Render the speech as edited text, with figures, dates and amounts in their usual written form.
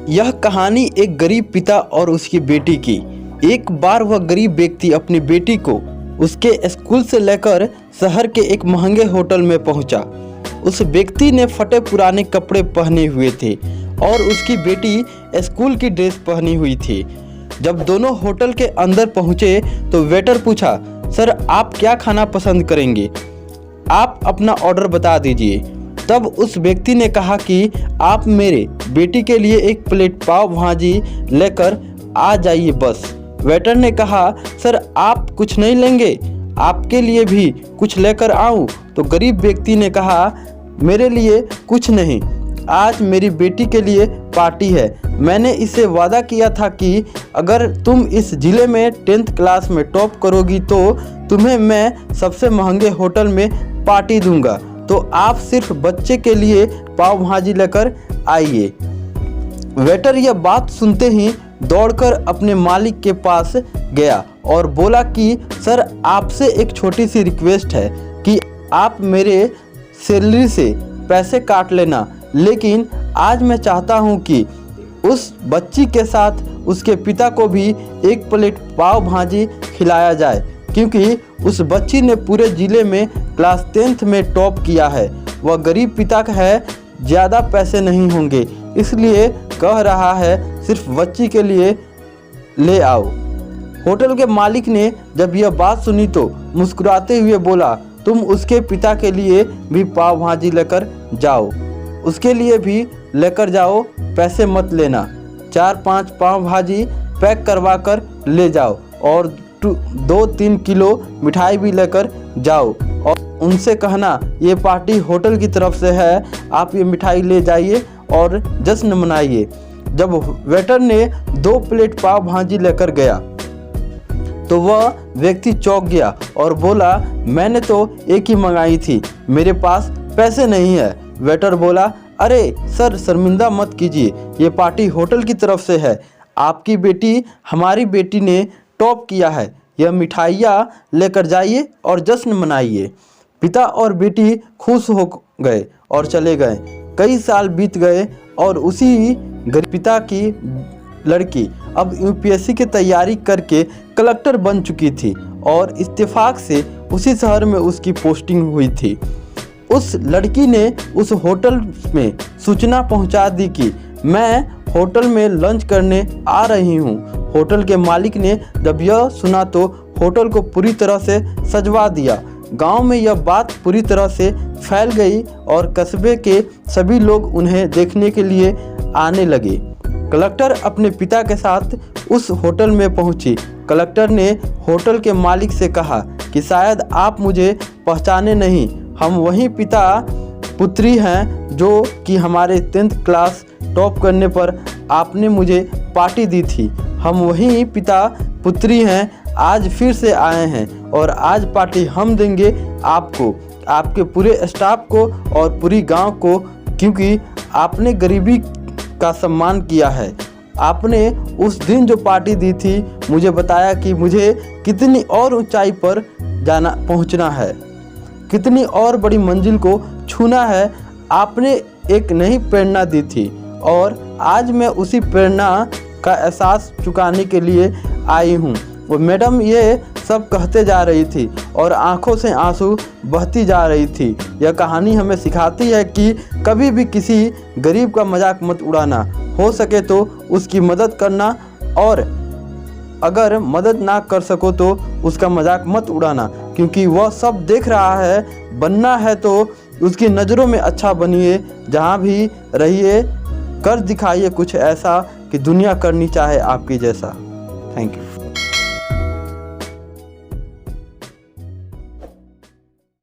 यह कहानी एक गरीब पिता और उसकी बेटी की। एक बार वह गरीब व्यक्ति अपनी बेटी को उसके स्कूल से लेकर शहर के एक महंगे होटल में पहुंचा। उस व्यक्ति ने फटे पुराने कपड़े पहने हुए थे और उसकी बेटी स्कूल की ड्रेस पहनी हुई थी। जब दोनों होटल के अंदर पहुंचे तो वेटर पूछा, सर आप क्या खाना पसंद करेंगे? आप अपना ऑर्डर बता दीजिए। तब उस व्यक्ति ने कहा कि आप मेरे बेटी के लिए एक प्लेट पाव भाजी लेकर आ जाइए बस। वेटर ने कहा, सर आप कुछ नहीं लेंगे, आपके लिए भी कुछ लेकर आऊं? तो गरीब व्यक्ति ने कहा, मेरे लिए कुछ नहीं, आज मेरी बेटी के लिए पार्टी है। मैंने इससे वादा किया था कि अगर तुम इस ज़िले में 10th क्लास में टॉप करोगी तो तुम्हें मैं सबसे महंगे होटल में पार्टी दूंगा, तो आप सिर्फ बच्चे के लिए पाव भाजी लेकर आइए। वेटर यह बात सुनते ही दौड़कर अपने मालिक के पास गया और बोला कि सर आपसे एक छोटी सी रिक्वेस्ट है कि आप मेरे सैलरी से पैसे काट लेना, लेकिन आज मैं चाहता हूं कि उस बच्ची के साथ उसके पिता को भी एक प्लेट पाव भाजी खिलाया जाए, क्योंकि उस बच्ची ने पूरे ज़िले में क्लास 10th में टॉप किया है। वह गरीब पिता का है, ज़्यादा पैसे नहीं होंगे, इसलिए कह रहा है सिर्फ बच्ची के लिए ले आओ। होटल के मालिक ने जब यह बात सुनी तो मुस्कुराते हुए बोला, तुम उसके पिता के लिए भी पाव भाजी लेकर जाओ, उसके लिए भी लेकर जाओ, पैसे मत लेना। 4-5 पाव भाजी पैक करवा कर ले जाओ और 2-3 किलो मिठाई भी लेकर जाओ और उनसे कहना ये पार्टी होटल की तरफ से है, आप ये मिठाई ले जाइए और जश्न मनाइए। जब वेटर ने 2 प्लेट पाव भाजी लेकर गया तो वह व्यक्ति चौंक गया और बोला, मैंने तो एक ही मंगाई थी, मेरे पास पैसे नहीं है। वेटर बोला, अरे सर शर्मिंदा मत कीजिए, ये पार्टी होटल की तरफ से है, आपकी बेटी हमारी बेटी ने टॉप किया है, यह मिठाइयाँ लेकर जाइए और जश्न मनाइए। पिता और बेटी खुश हो गए और चले गए। कई साल बीत गए और उसी गरीब पिता की लड़की अब यूपीएससी की तैयारी करके कलेक्टर बन चुकी थी और इत्तेफाक से उसी शहर में उसकी पोस्टिंग हुई थी। उस लड़की ने उस होटल में सूचना पहुंचा दी कि मैं होटल में लंच करने आ रही हूं। होटल के मालिक ने जब यह सुना तो होटल को पूरी तरह से सजवा दिया। गांव में यह बात पूरी तरह से फैल गई और कस्बे के सभी लोग उन्हें देखने के लिए आने लगे। कलेक्टर अपने पिता के साथ उस होटल में पहुंची। कलेक्टर ने होटल के मालिक से कहा कि शायद आप मुझे पहचाने नहीं, हम वही पिता पुत्री हैं जो कि हमारे 10th क्लास टॉप करने पर आपने मुझे पार्टी दी थी। हम वही पिता पुत्री हैं, आज फिर से आए हैं और आज पार्टी हम देंगे आपको, आपके पूरे स्टाफ को और पूरी गांव को, क्योंकि आपने गरीबी का सम्मान किया है। आपने उस दिन जो पार्टी दी थी मुझे बताया कि मुझे कितनी और ऊंचाई पर पहुंचना है, कितनी और बड़ी मंजिल को छूना है। आपने एक नई प्रेरणा दी थी और आज मैं उसी प्रेरणा का एहसास चुकाने के लिए आई हूँ। वो मैडम ये सब कहते जा रही थी और आंखों से आंसू बहती जा रही थी। यह कहानी हमें सिखाती है कि कभी भी किसी गरीब का मजाक मत उड़ाना, हो सके तो उसकी मदद करना, और अगर मदद ना कर सको तो उसका मजाक मत उड़ाना, क्योंकि वह सब देख रहा है। बनना है तो उसकी नज़रों में अच्छा बनिए, जहाँ भी रहिए, कर दिखाइए कुछ ऐसा कि दुनिया करनी चाहे आपकी जैसा। Thank you.